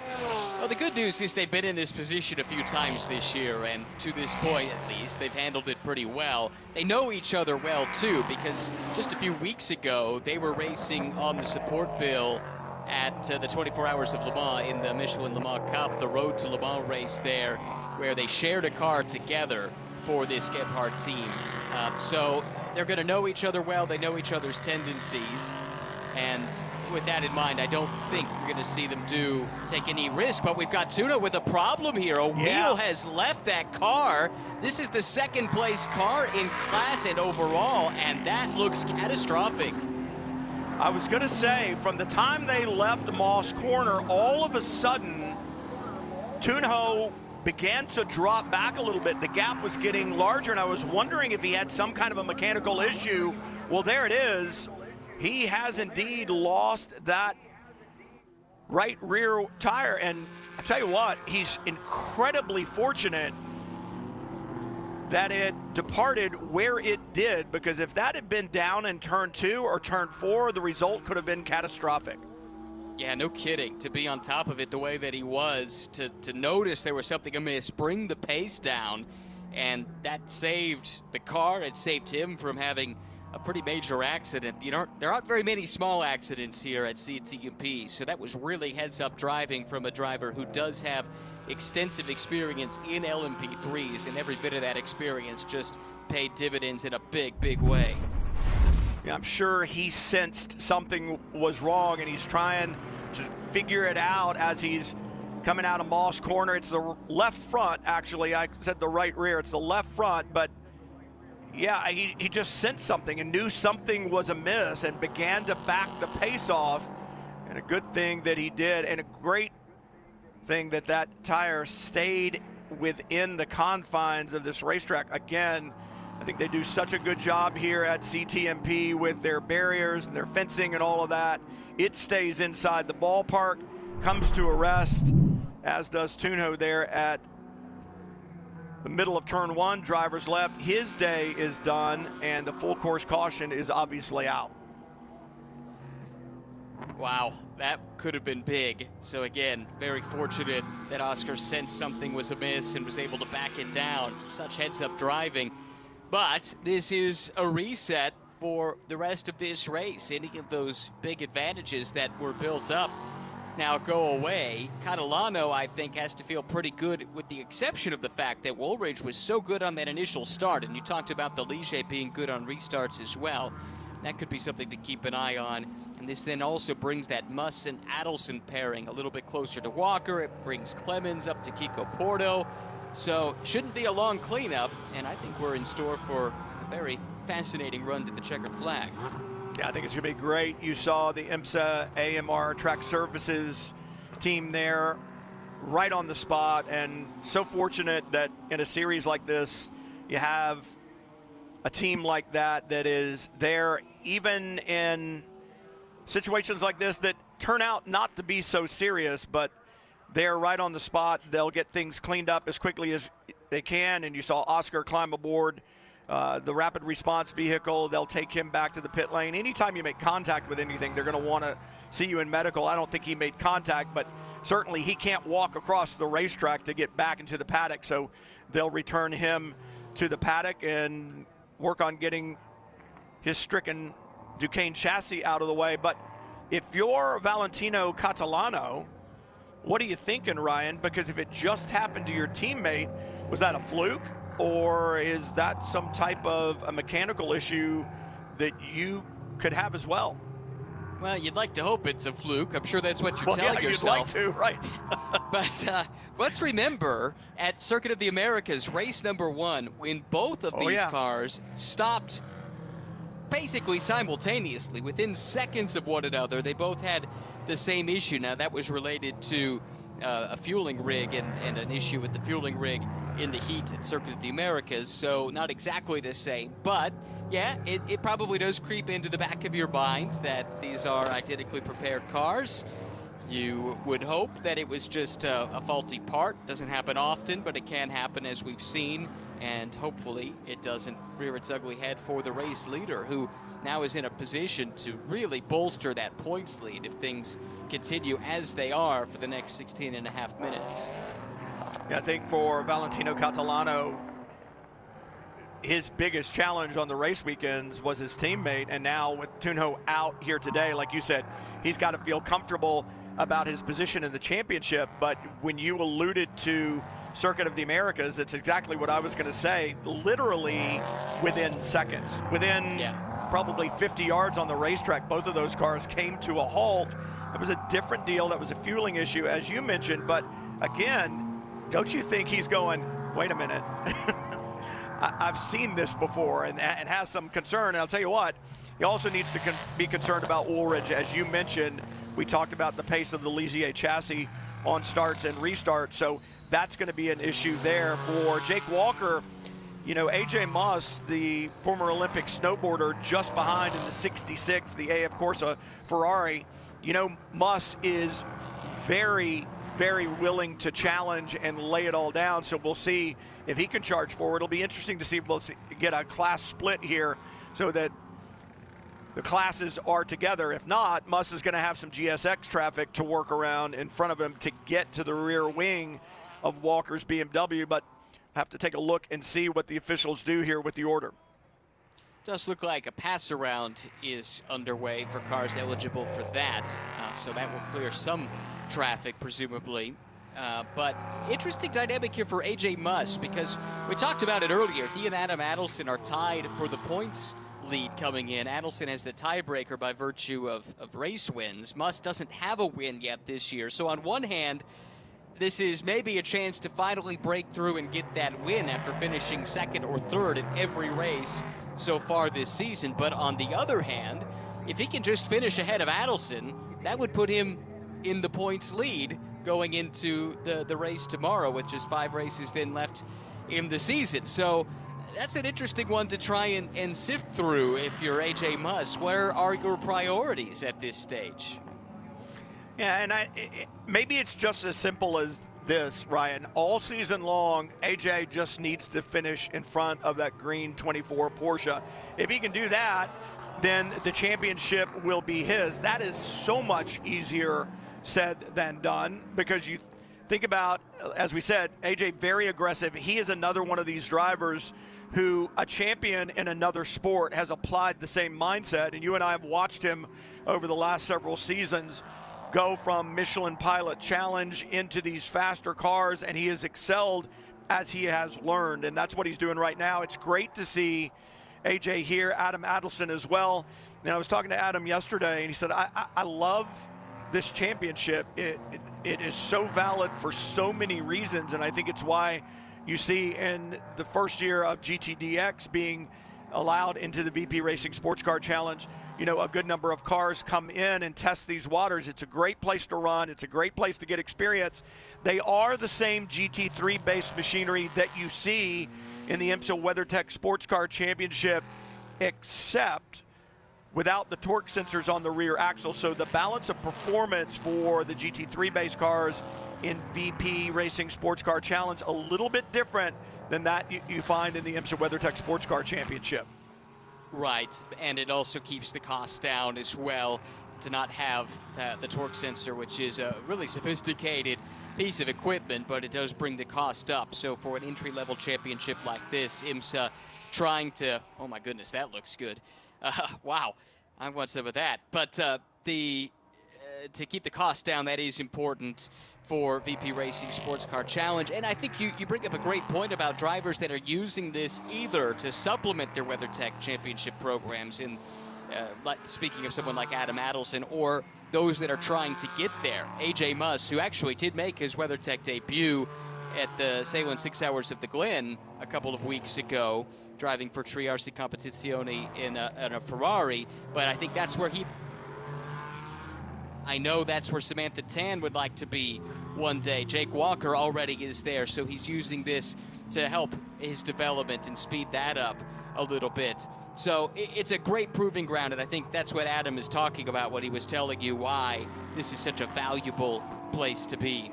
Well, the good news is they've been in this position a few times this year, and to this point at least, they've handled it pretty well. They know each other well too, because just a few weeks ago, they were racing on the support bill at the 24 Hours of Le Mans in the Michelin Le Mans Cup, the Road to Le Mans race there, where they shared a car together for this Gebhardt team. So they're going to know each other well. They know each other's tendencies. And with that in mind, I don't think we're going to see them take any risk. But we've got Tunjo with a problem here. O'Neal has left that car. This is the second place car in class and overall, and that looks catastrophic. I was going to say, from the time they left Moss Corner, all of a sudden, Tunjo began to drop back a little bit. The gap was getting larger, and I was wondering if he had some kind of a mechanical issue. Well, there it is. He has indeed lost that right rear tire, and I tell you what, he's incredibly fortunate that it departed where it did, because if that had been down in turn 2 or turn 4, the result could have been catastrophic. Yeah, no kidding. To be on top of it the way that he was, to notice there was something amiss, bring the pace down, and that saved the car. It saved him from having a pretty major accident. You know, there aren't very many small accidents here at CTMP, so that was really heads-up driving from a driver who does have extensive experience in LMP3s, and every bit of that experience just paid dividends in a big, big way. Yeah, I'm sure he sensed something was wrong, and he's trying to figure it out as he's coming out of Moss Corner. It's the left front, actually. I said the right rear. It's the left front, but yeah, he just sensed something and knew something was amiss and began to back the pace off. And a good thing that he did, and a great thing that that tire stayed within the confines of this racetrack. Again, I think they do such a good job here at CTMP with their barriers and their fencing and all of that. It stays inside the ballpark, comes to a rest, as does Tunjo there at the middle of turn 1. Drivers left. His day is done, and the full course caution is obviously out. Wow, that could have been big. So again, very fortunate that Oscar sensed something was amiss and was able to back it down. Such heads-up driving. But this is a reset for the rest of this race. Any of those big advantages that were built up now go away. Catalano, I think, has to feel pretty good, with the exception of the fact that Woolridge was so good on that initial start, and you talked about the Ligier being good on restarts as well. That could be something to keep an eye on. And this then also brings that Muss and Adelson pairing a little bit closer to Walker. It brings Clemens up to Kiko Porto. So shouldn't be a long cleanup, and I think we're in store for a very fascinating run to the checkered flag. Yeah, I think it's going to be great. You saw the IMSA AMR Track Services team there right on the spot, and so fortunate that in a series like this, you have a team like that that is there even in situations like this that turn out not to be so serious, but they're right on the spot. They'll get things cleaned up as quickly as they can, and you saw Oscar climb aboard the rapid response vehicle. They'll take him back to the pit lane. Anytime you make contact with anything, they're going to want to see you in medical. I don't think he made contact, but certainly he can't walk across the racetrack to get back into the paddock, so they'll return him to the paddock and work on getting his stricken Duquesne chassis out of the way. But if you're Valentino Catalano, what are you thinking, Ryan? Because if it just happened to your teammate, was that a fluke? Or is that some type of a mechanical issue that you could have as well? Well, you'd like to hope it's a fluke. I'm sure that's what you're telling yourself. You'd like to, right. But let's remember, at Circuit of the Americas, race number 1, when both of these cars stopped basically simultaneously, within seconds of one another, they both had the same issue. Now, that was related to a fueling rig and an issue with the fueling rig in the heat at Circuit of the Americas, so not exactly the same. But yeah, it probably does creep into the back of your mind that these are identically prepared cars. You would hope that it was just a faulty part. Doesn't happen often, but it can happen, as we've seen, and hopefully it doesn't rear its ugly head for the race leader, who now is in a position to really bolster that points lead if things continue as they are for the next 16 and a half minutes. Yeah, I think for Valentino Catalano, his biggest challenge on the race weekends was his teammate, and now with Tunjo out here today, like you said, he's got to feel comfortable about his position in the championship. But when you alluded to Circuit of the Americas, it's exactly what I was going to say. Literally within seconds, within probably 50 yards on the racetrack, both of those cars came to a halt. It was a different deal. That was a fueling issue, as you mentioned. But again, don't you think he's going, wait a minute, I've seen this before, and has some concern. And I'll tell you what, he also needs to be concerned about Woolridge. As you mentioned, we talked about the pace of the Ligier chassis on starts and restarts, so that's going to be an issue there for Jake Walker. You know, AJ Muss, the former Olympic snowboarder, just behind in the 66, the AF Corsa Ferrari. You know, Muss is very willing to challenge and lay it all down, so we'll see if he can charge forward. It'll be interesting to see if we'll get a class split here so that the classes are together. If not, Muss is going to have some GSX traffic to work around in front of him to get to the rear wing of Walker's BMW, but have to take a look and see what the officials do here with the order. Does look like a pass around is underway for cars eligible for that, so that will clear some traffic, presumably. But interesting dynamic here for AJ Muss, because we talked about it earlier. He and Adam Adelson are tied for the points lead coming in. Adelson has the tiebreaker by virtue of race wins. Muss doesn't have a win yet this year. So on one hand, this is maybe a chance to finally break through and get that win after finishing second or third in every race so far this season. But on the other hand, if he can just finish ahead of Adelson, that would put him in the points lead going into the race tomorrow, with just 5 races then left in the season. So that's an interesting one to try and sift through if you're AJ Muss. Where are your priorities at this stage? Yeah, and maybe it's just as simple as this, Ryan. All season long, AJ just needs to finish in front of that green 24 Porsche. If he can do that, then the championship will be his. That is so much easier said than done, because think about, as we said, AJ very aggressive. He is another one of these drivers who, a champion in another sport, has applied the same mindset. And you and I have watched him over the last several seasons go from Michelin Pilot Challenge into these faster cars, and he has excelled as he has learned, and that's what he's doing right now. It's great to see AJ here, Adam Adelson as well. And I was talking to Adam yesterday, and he said, I love this championship. It is so valid for so many reasons, and I think it's why you see in the first year of GTDX being allowed into the VP Racing SportsCar Challenge, you know, a good number of cars come in and test these waters. It's a great place to run. It's a great place to get experience. They are the same GT3-based machinery that you see in the IMSA WeatherTech SportsCar Championship, except without the torque sensors on the rear axle. So the balance of performance for the GT3-based cars in VP Racing SportsCar Challenge, a little bit different than that you find in the IMSA WeatherTech SportsCar Championship. Right, and it also keeps the cost down as well to not have the torque sensor, which is a really sophisticated piece of equipment, but it does bring the cost up. So for an entry-level championship like this, IMSA trying to, oh my goodness, that looks good. Wow, I want some of that. But to keep the cost down, that is important for VP Racing SportsCar Challenge. And I think you bring up a great point about drivers that are using this either to supplement their WeatherTech championship programs, in like speaking of someone like Adam Adelson, or those that are trying to get there. AJ Muss, who actually did make his WeatherTech debut at the Salem 6 Hours of the Glen a couple of weeks ago, driving for Triarsi Competizione in a Ferrari, but I think that's where I know that's where Samantha Tan would like to be one day. Jake Walker already is there, so he's using this to help his development and speed that up a little bit. So it's a great proving ground, and I think that's what Adam is talking about when he was telling you why this is such a valuable place to be.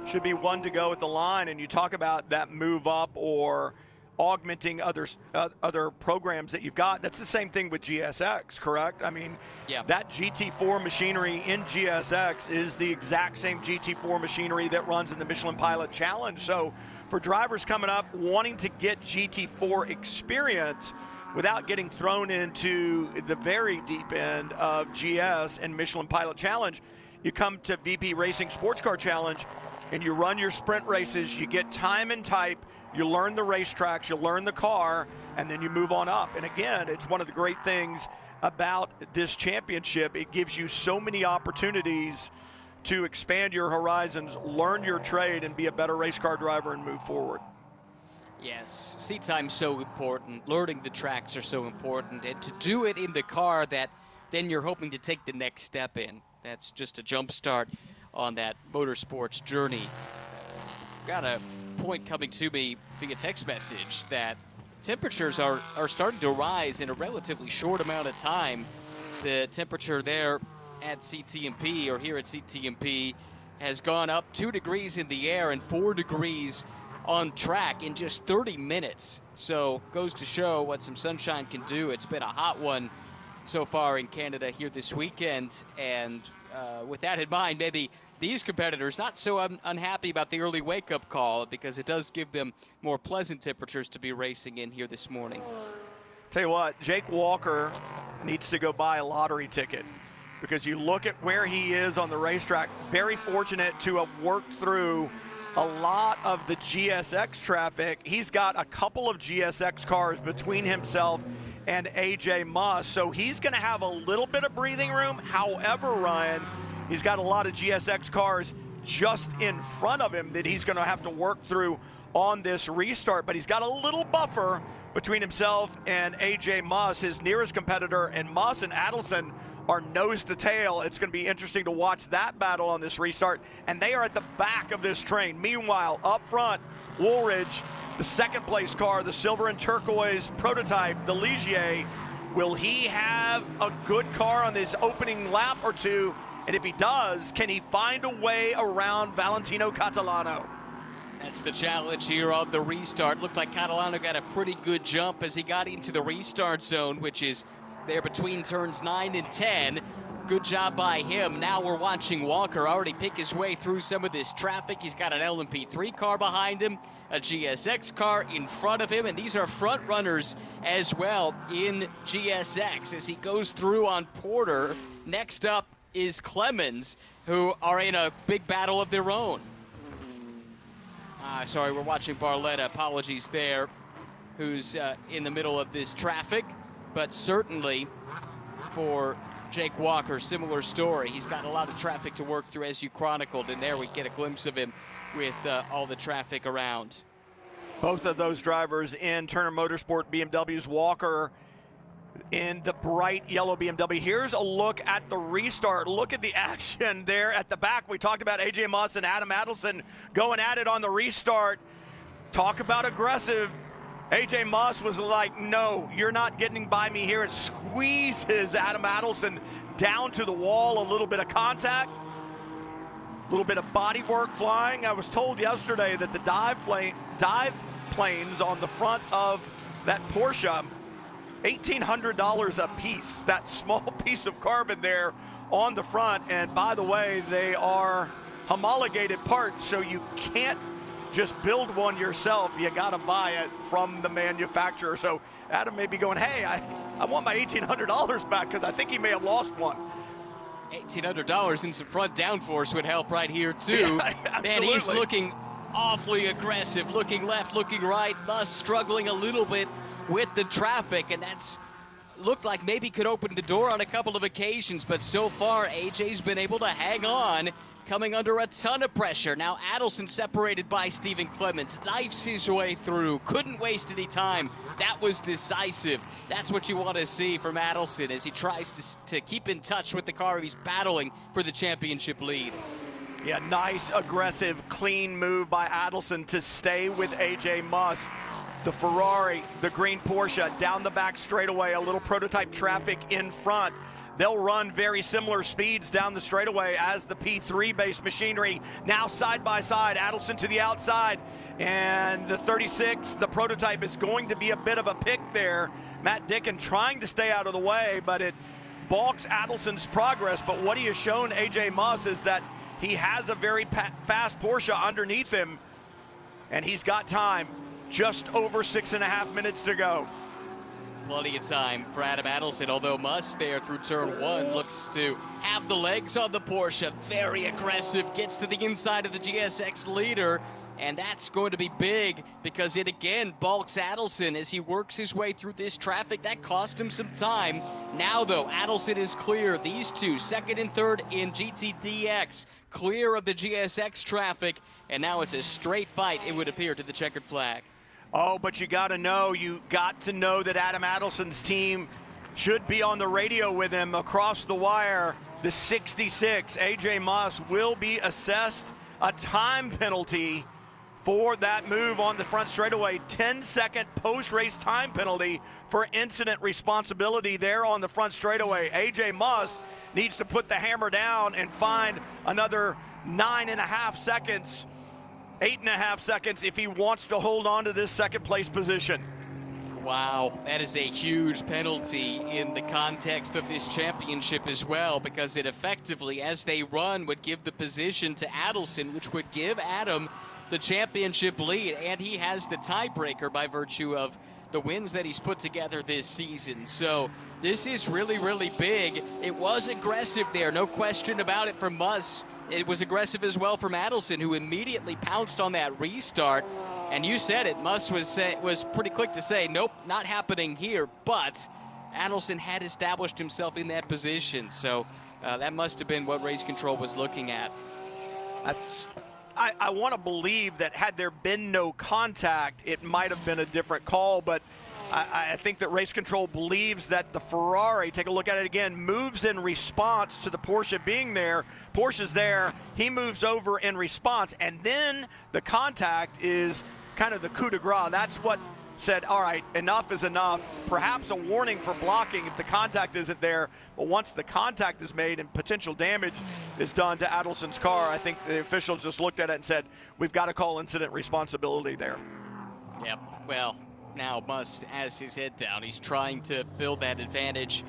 Should be one to go at the line, and you talk about that move up or augmenting other programs that you've got. That's the same thing with GSX, correct? I mean, yeah, that GT4 machinery in GSX is the exact same GT4 machinery that runs in the Michelin Pilot Challenge. So for drivers coming up wanting to get GT4 experience without getting thrown into the very deep end of GS and Michelin Pilot Challenge, you come to VP Racing SportsCar Challenge and you run your sprint races, you get time and type, you learn the racetracks, you learn the car, and then you move on up. And again, it's one of the great things about this championship. It gives you so many opportunities to expand your horizons, learn your trade, and be a better race car driver and move forward. Yes, seat time's so important, learning the tracks are so important, and to do it in the car that then you're hoping to take the next step in. That's just a jump start on that motorsports journey. Got a point coming to me via text message that temperatures are starting to rise in a relatively short amount of time. The temperature there at CTMP, or here at CTMP, has gone up 2 degrees in the air and 4 degrees on track in just 30 minutes. So goes to show what some sunshine can do. It's been a hot one so far in Canada here this weekend, and with that in mind, maybe these competitors not so unhappy about the early wake-up call, because it does give them more pleasant temperatures to be racing in here this morning. Tell you what, Jake Walker needs to go buy a lottery ticket, because you look at where he is on the racetrack, very fortunate to have worked through a lot of the GSX traffic. He's got a couple of GSX cars between himself and AJ Muss, so he's going to have a little bit of breathing room. However, Ryan, he's got a lot of GSX cars just in front of him that he's going to have to work through on this restart, but he's got a little buffer between himself and AJ Muss, his nearest competitor, and Muss and Adelson are nose to tail. It's going to be interesting to watch that battle on this restart, and they are at the back of this train. Meanwhile, up front, Woolridge, the second place car, the silver and turquoise prototype, the Ligier. Will he have a good car on this opening lap or two? And if he does, can he find a way around Valentino Catalano? That's the challenge here on the restart. Looked like Catalano got a pretty good jump as he got into the restart zone, which is there between turns 9 and 10. good job by him. Now we're watching Walker already pick his way through some of this traffic. He's got an LMP3 car behind him, a GSX car in front of him, and these are front runners as well in GSX as he goes through on Porter. Next up is Clemens, who are in a big battle of their own. Sorry, we're watching Barletta. Apologies there, who's in the middle of this traffic. But certainly for Jake Walker, similar story. He's got a lot of traffic to work through, as you chronicled, and there we get a glimpse of him with all the traffic around. Both of those drivers in Turner Motorsport BMWs. Walker in the bright yellow BMW. Here's a look at the restart. Look at the action there at the back. We talked about AJ Moss and Adam Adelson going at it on the restart. Talk about aggressive. AJ Moss was like, no, you're not getting by me here, and squeezes Adam Adelson down to the wall. A little bit of contact, a little bit of body work flying. I was told yesterday that the dive planes on the front of that Porsche, $1,800 a piece, that small piece of carbon there on the front. And by the way, they are homologated parts, so you can't just build one yourself. You got to buy it from the manufacturer. So Adam may be going, hey, I want my $1,800 back, because I think he may have lost one. $1,800 and some front downforce would help right here too. Yeah, man, he's looking awfully aggressive, looking left, looking right. Thus struggling a little bit with the traffic, and that's looked like maybe could open the door on a couple of occasions, but so far AJ's been able to hang on, coming under a ton of pressure. Now Adelson separated by Stephen Clements, knifes his way through, couldn't waste any time. That was decisive. That's what you want to see from Adelson as he tries to keep in touch with the car he's battling for the championship lead. Yeah, nice, aggressive, clean move by Adelson to stay with AJ Moss. The Ferrari, the green Porsche, down the back straightaway, a little prototype traffic in front. They'll run very similar speeds down the straightaway as the P3-based machinery. Now side by side, Adelson to the outside, and the 36, the prototype, is going to be a bit of a pick there. Matt Dickin trying to stay out of the way, but it balks Adelson's progress. But what he has shown AJ Moss is that he has a very fast Porsche underneath him, and he's got time. Just over 6.5 minutes to go. Plenty of time for Adam Adelson, although Muss there through turn one looks to have the legs on the Porsche. Very aggressive, gets to the inside of the GSX leader, and that's going to be big because it again balks Adelson as he works his way through this traffic. That cost him some time. Now though, Adelson is clear. These two, second and third in GTDX, clear of the GSX traffic, and now it's a straight fight, it would appear, to the checkered flag. Oh, but you got to know that Adam Adelson's team should be on the radio with him across the wire. The 66, AJ Moss, will be assessed a time penalty for that move on the front straightaway. 10-second post-race time penalty for incident responsibility there on the front straightaway. AJ Moss needs to put the hammer down and find another 9.5 seconds. 8.5 seconds if he wants to hold on to this second place position. Wow, that is a huge penalty in the context of this championship as well, because it effectively, as they run, would give the position to Adelson, which would give Adam the championship lead, and he has the tiebreaker by virtue of the wins that he's put together this season. So this is really, really big. It was aggressive there, no question about it, from Muss. It was aggressive as well from Adelson, who immediately pounced on that restart. And you said it, Muss was pretty quick to say, nope, not happening here. But Adelson had established himself in that position. So that must have been what race control was looking at. I want to believe that had there been no contact, it might have been a different call, but I think that race control believes that the Ferrari, take a look at it again, moves in response to the Porsche being there. Porsche's there, he moves over in response, and then the contact is kind of the coup de grace. That's what said, all right, enough is enough. Perhaps a warning for blocking if the contact isn't there, but once the contact is made and potential damage is done to Adelson's car, I think the officials just looked at it and said, we've got to call incident responsibility there. Yep, well, now Muss has his head down. He's trying to build that advantage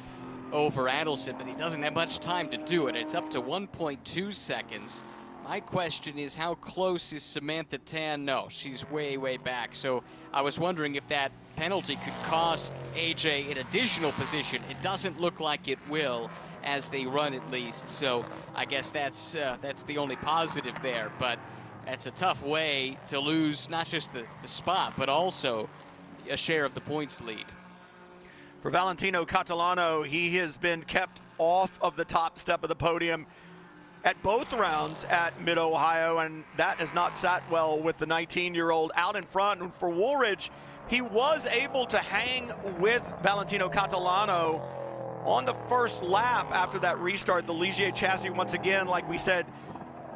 over Adelson, but he doesn't have much time to do it. It's up to 1.2 seconds. My question is, how close is Samantha Tan? No, she's way, way back. So I was wondering if that penalty could cost AJ an additional position. It doesn't look like it will, as they run at least. So I guess that's the only positive there. But that's a tough way to lose not just the spot, but also a share of the points lead. For Valentino Catalano, he has been kept off of the top step of the podium at both rounds at Mid-Ohio, and that has not sat well with the 19-year-old out in front. And for Woolridge, he was able to hang with Valentino Catalano on the first lap after that restart. The Ligier chassis, once again, like we said,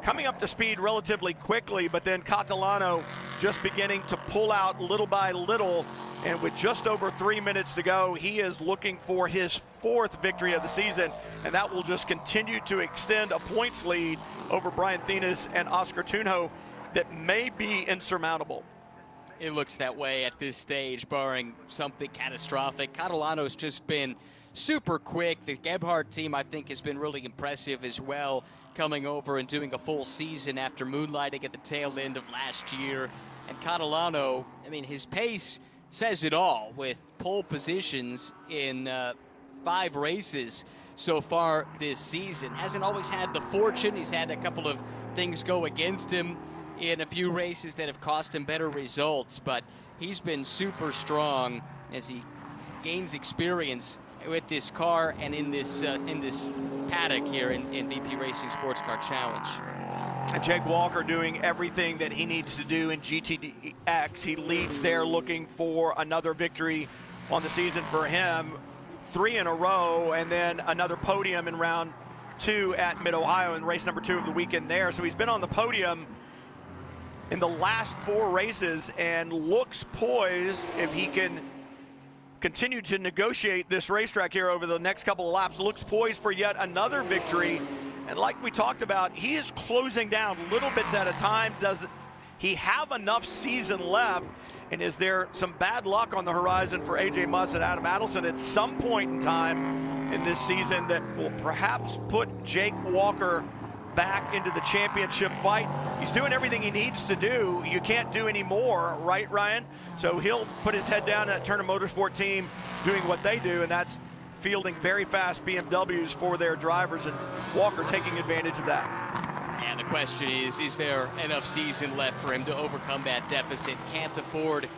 coming up to speed relatively quickly, but then Catalano just beginning to pull out little by little. And with just over 3 minutes to go, he is looking for his 4th victory of the season, and that will just continue to extend a points lead over Brian Thenis and Oscar Tunjo that may be insurmountable. It looks that way at this stage, barring something catastrophic. Catalano's just been super quick. The Gebhardt team, I think, has been really impressive as well, coming over and doing a full season after moonlighting at the tail end of last year. And Catalano, I mean, his pace says it all, with pole positions in 5 races so far this season. Hasn't always had the fortune. He's had a couple of things go against him in a few races that have cost him better results, but he's been super strong as he gains experience with this car and in this paddock here in VP Racing SportsCar Challenge. And Jake Walker doing everything that he needs to do in GTDX. He leads there, looking for another victory on the season for him. 3 in a row, and then another podium in round 2 at Mid-Ohio in race number 2 of the weekend there. So he's been on the podium in the last 4 races and looks poised, if he can continue to negotiate this racetrack here over the next couple of laps, looks poised for yet another victory. And like we talked about, he is closing down little bits at a time. Does he have enough season left? And is there some bad luck on the horizon for AJ Muss and Adam Adelson at some point in time in this season that will perhaps put Jake Walker back into the championship fight? He's doing everything he needs to do. You can't do any more, right, Ryan? So he'll put his head down in that Turner Motorsport team doing what they do, and that's fielding very fast BMWs for their drivers, and Walker taking advantage of that. And the question is there enough season left for him to overcome that deficit? Can't afford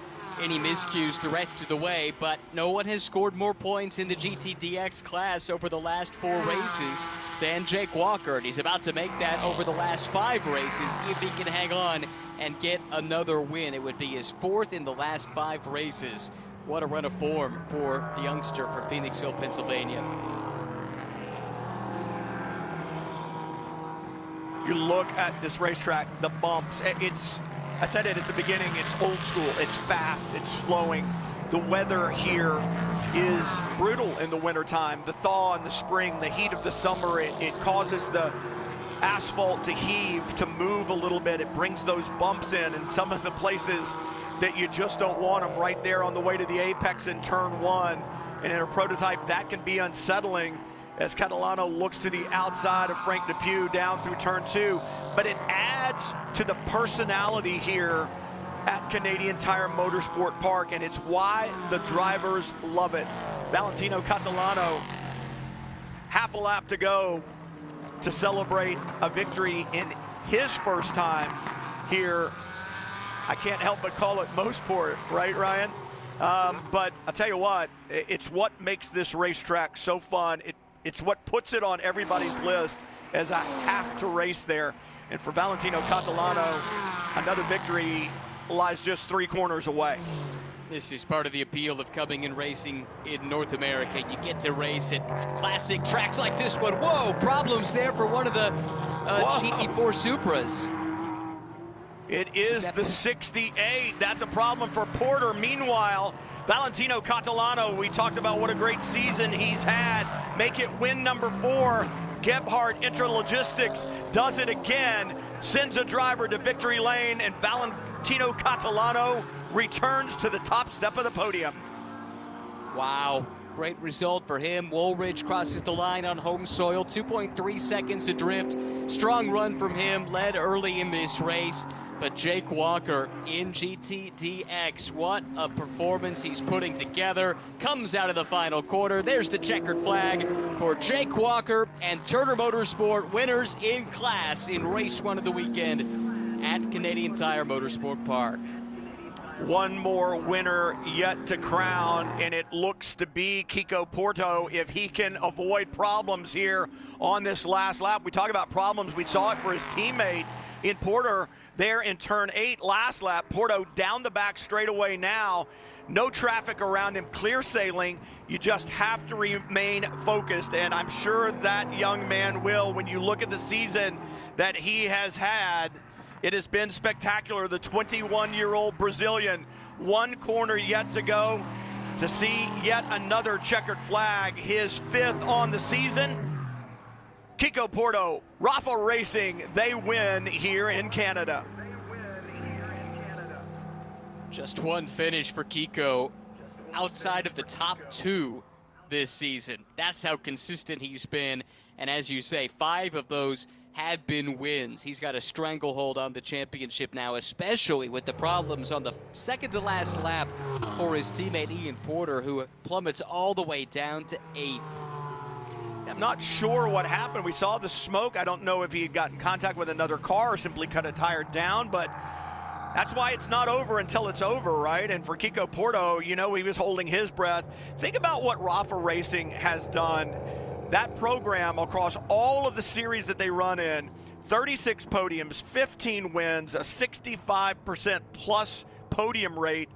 any miscues the rest of the way, but no one has scored more points in the GTDX class over the last 4 races than Jake Walker, and he's about to make that over the last 5 races if he can hang on and get another win. It would be his 4th in the last 5 races. What a run of form for the youngster from Phoenixville, Pennsylvania. You look at this racetrack, the bumps, I said it at the beginning, it's old school, it's fast, it's flowing. The weather here is brutal in the wintertime. The thaw in the spring, the heat of the summer, it causes the asphalt to heave, to move a little bit. It brings those bumps in, and some of the places that you just don't want them right there on the way to the apex in turn 1. And in a prototype, that can be unsettling as Catalano looks to the outside of Frank Depew down through turn 2. But it adds to the personality here at Canadian Tire Motorsport Park, and it's why the drivers love it. Valentino Catalano, half a lap to go to celebrate a victory in his first time here. I can't help but call it Mosport, right, Ryan? But I'll tell you what, it's what makes this racetrack so fun. It's what puts it on everybody's list as I have to race there. And for Valentino Catalano, another victory lies just 3 corners away. This is part of the appeal of coming and racing in North America. You get to race at classic tracks like this one. Whoa, problems there for one of the GT4 Supras. It is the 68. That's a problem for Porter. Meanwhile, Valentino Catalano, we talked about what a great season he's had. Make it win number 4. Gebhardt Intralogistics does it again. Sends a driver to victory lane, and Valentino Catalano returns to the top step of the podium. Wow. Great result for him. Woolridge crosses the line on home soil, 2.3 seconds adrift. Strong run from him, led early in this race. But Jake Walker in GTDX, what a performance he's putting together. Comes out of the final quarter. There's the checkered flag for Jake Walker and Turner Motorsport, winners in class in race 1 of the weekend at Canadian Tire Motorsport Park. One more winner yet to crown, and it looks to be Kiko Porto if he can avoid problems here on this last lap. We talk about problems. We saw it for his teammate in Porter there in turn 8 last lap. Porto down the back straightaway now. No traffic around him, clear sailing. You just have to remain focused, and I'm sure that young man will. When you look at the season that he has had, it has been spectacular. The 21-year-old Brazilian, one corner yet to go to see yet another checkered flag, his 5th on the season. Kiko Porto, Rafa Racing, they win here in Canada. Just one finish for Kiko outside of the top 2 this season. That's how consistent he's been. And as you say, 5 of those have been wins. He's got a stranglehold on the championship now, especially with the problems on the second to last lap for his teammate Ian Porter, who plummets all the way down to 8th. I'm not sure what happened. We saw the smoke. I don't know if he had gotten contact with another car or simply cut a tire down, but that's why it's not over until it's over, right? And for Kiko Porto, you know, he was holding his breath. Think about what Rafa Racing has done. That program across all of the series that they run in, 36 podiums, 15 wins, a 65% plus podium rate,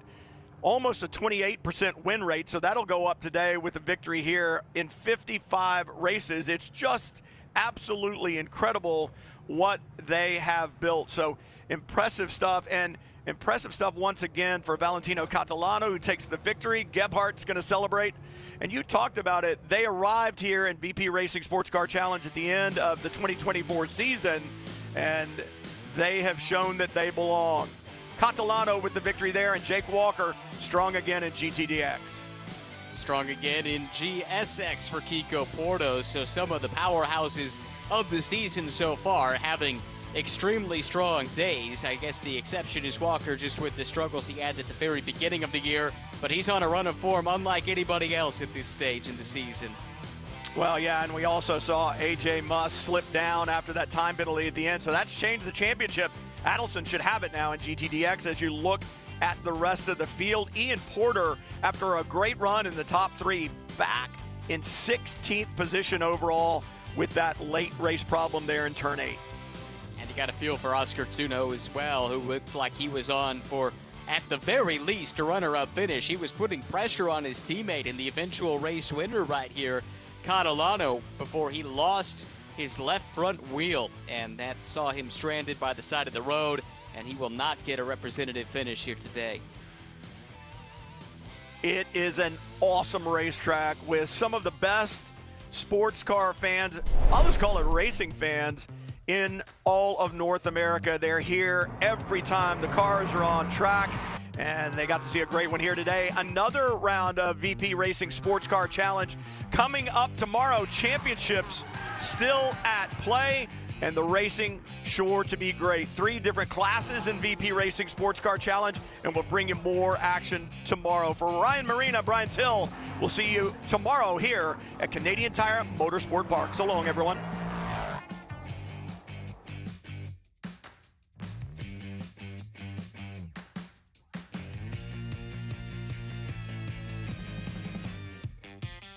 almost a 28% win rate. So that'll go up today with a victory here in 55 races. It's just absolutely incredible what they have built. So impressive stuff, and impressive stuff once again for Valentino Catalano, who takes the victory. Gebhardt's going to celebrate. And you talked about it. They arrived here in VP Racing SportsCar Challenge at the end of the 2024 season, and they have shown that they belong. Catalano with the victory there, and Jake Walker strong again in GTDX. Strong again in GSX for Kiko Porto. So some of the powerhouses of the season so far having extremely strong days. I guess the exception is Walker, just with the struggles he had at the very beginning of the year. But he's on a run of form unlike anybody else at this stage in the season. Well, yeah, and we also saw A.J. Muss slip down after that time penalty at the end. So that's changed the championship. Adelson should have it now in GTDX as you look at the rest of the field. Ian Porter, after a great run in the top 3, back in 16th position overall with that late race problem there in turn 8. And you got a feel for Oscar Tuno as well, who looked like he was on for, at the very least, a runner-up finish. He was putting pressure on his teammate in the eventual race winner right here, Catalano, before he lost his left front wheel, and that saw him stranded by the side of the road, and he will not get a representative finish here today. It is an awesome racetrack with some of the best sports car fans, I'll just call it racing fans, in all of North America. They're here every time the cars are on track, and they got to see a great one here today. Another round of VP Racing SportsCar Challenge coming up tomorrow. Championships still at play, and the racing sure to be great. 3 different classes in VP Racing SportsCar Challenge, and we'll bring you more action tomorrow. For Ryan Marina, Brian Hill, we'll see you tomorrow here at Canadian Tire Motorsport Park. So long, everyone.